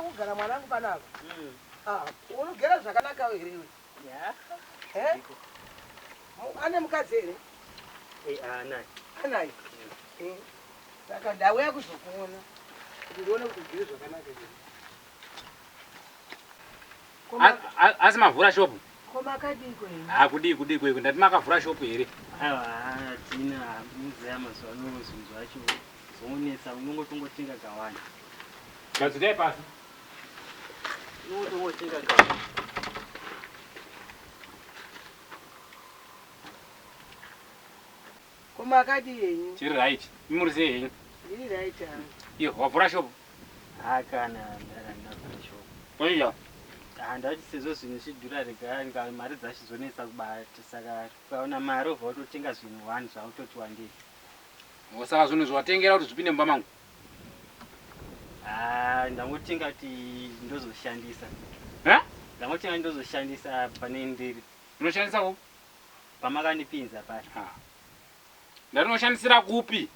kugara mwanangu panapa. Unogera zvakanaka here iwe? Ane mukadzi here? Anaye. Saka ndauya kuzokuona kuti ndione kuti ugere zvakanaka here. Asi mavhura shopu? Koma akadiko here? Kudiko here. Ndati makavhura shopu here. Tina muzeya mazuva anozunzwa acho zoonesa unongotenga kawanda. Gadzirai pasi. Unongotenga kawanda. Koma akadi yenyu? Chiri right. Imurise yenyu. Ndiri right hangu. Iyo wavhura shopu? Kana ndavhura shopu. Oya. Handati sezvo zvinhu zvidhura rega mari dzachizonesa kubata saka ukaona mari obva utotenga zvinhu 1 zvautoti wandei. Saka zvinhu zvawatengera kuti zvipinde mumba mangu? Ndangotenga kuti ndozoshandisa. Ndangotenga ndozoshandisa pane ndiri. Unoshandisa kupi? Pamakandipinza paya. Ndarinoshandisira kupi?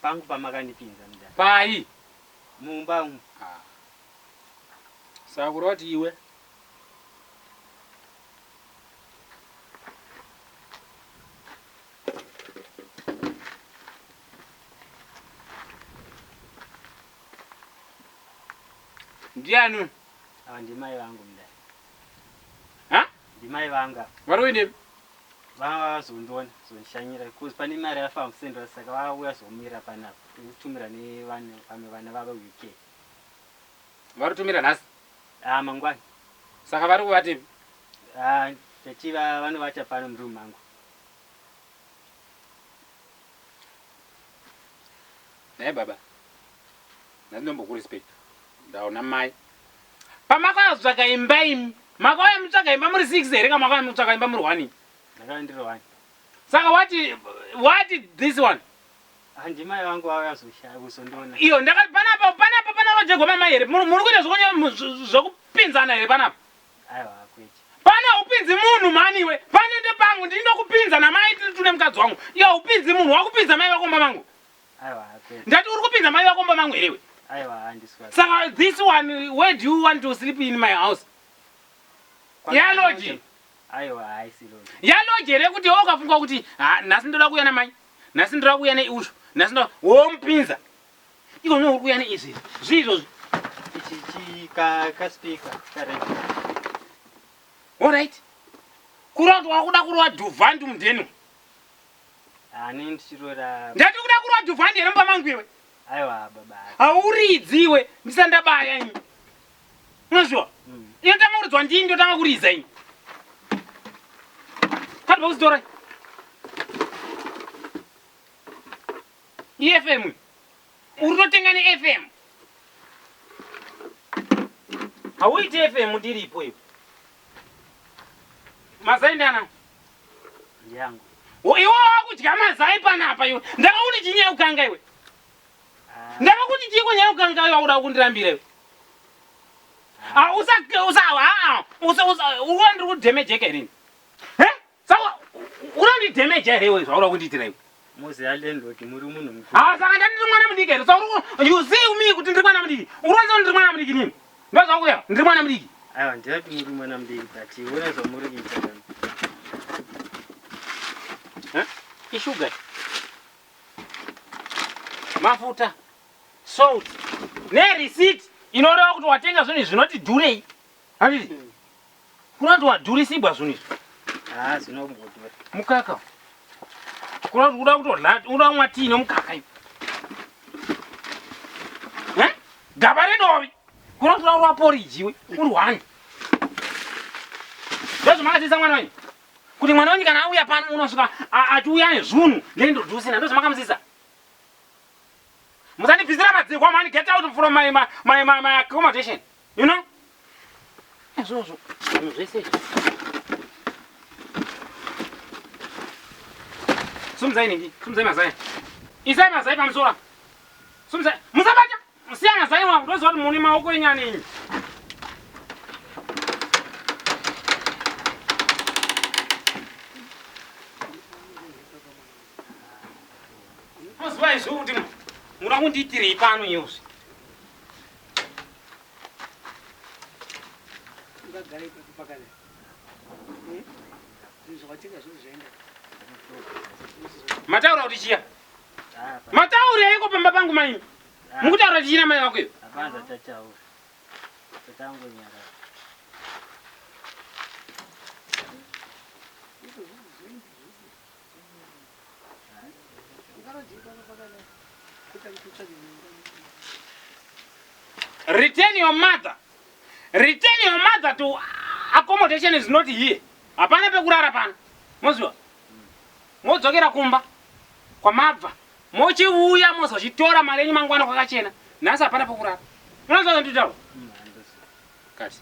Pangu pamakandipinza mudhara. Pai? Mumba umu. Saka kureva kuti iwe ndiani? Ndimai vangu mudhara. Ndimai vanga. Vari uinepi? Vazondiona zonshanyira because pane mari yafamusendwa saka vauya zomira panapa kutumira nevamwe vana vava UK. Vari tumira nhasi? Mangwani. Saka vari kuvatepi? Tachiva vanovata pano murumu mangu. Naye baba, ndindombokurespect. Ndaona mai. Pamakazotsvaka imba imi, makauya mutsvaka imba muri 6 here kana makauya mutsvaka imba muri 1? Ndakauya ndiri 1. Saka what this one? Ndimai vangu vauya kuzondiona. Iyo ndakati panapa jegoma mai here. Muri kuita zvokupinzana here panapa? Aiwa kwete. Pana upinzi munhu mani iwe. Pane ndepangu ndinokupinza namai tune mukadzi wangu. Iyo upinzi munhu wakupinza mai vakomba mangu. Aiwa kwete. Ndati uri kupinza mai vakomba mangu here iwe. Aiwa handiswa. Saka this one, where do you want to sleep in my house? Yaloji. Aiwa haisi loji. Yaloji here kuti wakafunga kuti nhasi ndoda kuuya namai. Nhasi ndoda kuuya neushu. Nhasi ndoda womupinza. Iko uri kuuya neizvi. Zvizvo. Ichi kaspika karedio. Alright. Kurati wakuda kurwa dhuvhandu mudhenu. Ndichirora. Ndati kuda kurwa dhuvhandu here mumba mangu iwe. Aiwa baba. Hauridzi iwe. Ndisandabaya ini. Unozviwa? Iyo tanga kuridzwa ndini ndotanga kuridza ini. Kati pakuzitora. EFM. Uri totenga neFM. Hauiti FM ndiripo iwe. Mazai ndana? Ndiyangu. Iwe wakudya mazai panapa iwe. Ndakakuti chinyaya ukanga iwe. Ndakakuti chiko nyaya ukanga iwe wakuda kundirambira iwe. Urandiri kudhemeja here. Saka urandidhemeja here iwe zvauri kundiitira iwe. Muzi landlord muri munhu mukuru. Saka ndandiri mwana mudiki here. Saka you see me kuti ndiri mwana mudiki. Uronza ndiri mwana mudiki nini? Ndozvakuya ndiri mwana mudiki. Aiwa ndati muri mwana mudiki but iwe zvamuri kuita. Ishuga. Mafuta. Salt. Ne receipt. Inoreva kuti watenga zvinhu zvinoti dhurei. Handiti? Kunati wadhurisibwa zvinhu izvi. Zvinombodhura. Mukaka. Kunati uda kutodla, uda kumwa tii nomukaka iwe. Gaba redovi. Kunati uda kurwa porridge iwe. Uri 1. Ndozvamakatisa mwana wenyu. Kuti mwana wenyu kana auya pano unosvika achiuya nezvunhu nendodhusina. Ndozvamakamusisa. Musandibvisira madzikwa man, get out from my accommodation. You know? Ezvozvo. Zvinhu zvese. Sumzai nini? Sumzai mazai. Isai mazai pamusoro. Sumzai. Musabata. Musiya mazai wangu. Ndoziva kuti mune maoko enyani inyi. Muziva izvo kuti muda kundiitirei pano izvi. tukagara ipapo pakada. Zvawatenga zviro zvaenda. Mataura kuti chiya. Mataura yako pamba pangu mai. Mukutaura tichina mai wako iyo. Apanza tachaura. Tatangonyara. Return your mother. Return your mother to accommodation is not here. Hapana pekurara pana. Mozwa. Modzokera kumba. Kwa mabva. Mochiuya mozochitora mari yenyu mangwana kwakachena. Nhasi hapana pekurara. Unozwa nditaura? Kasi.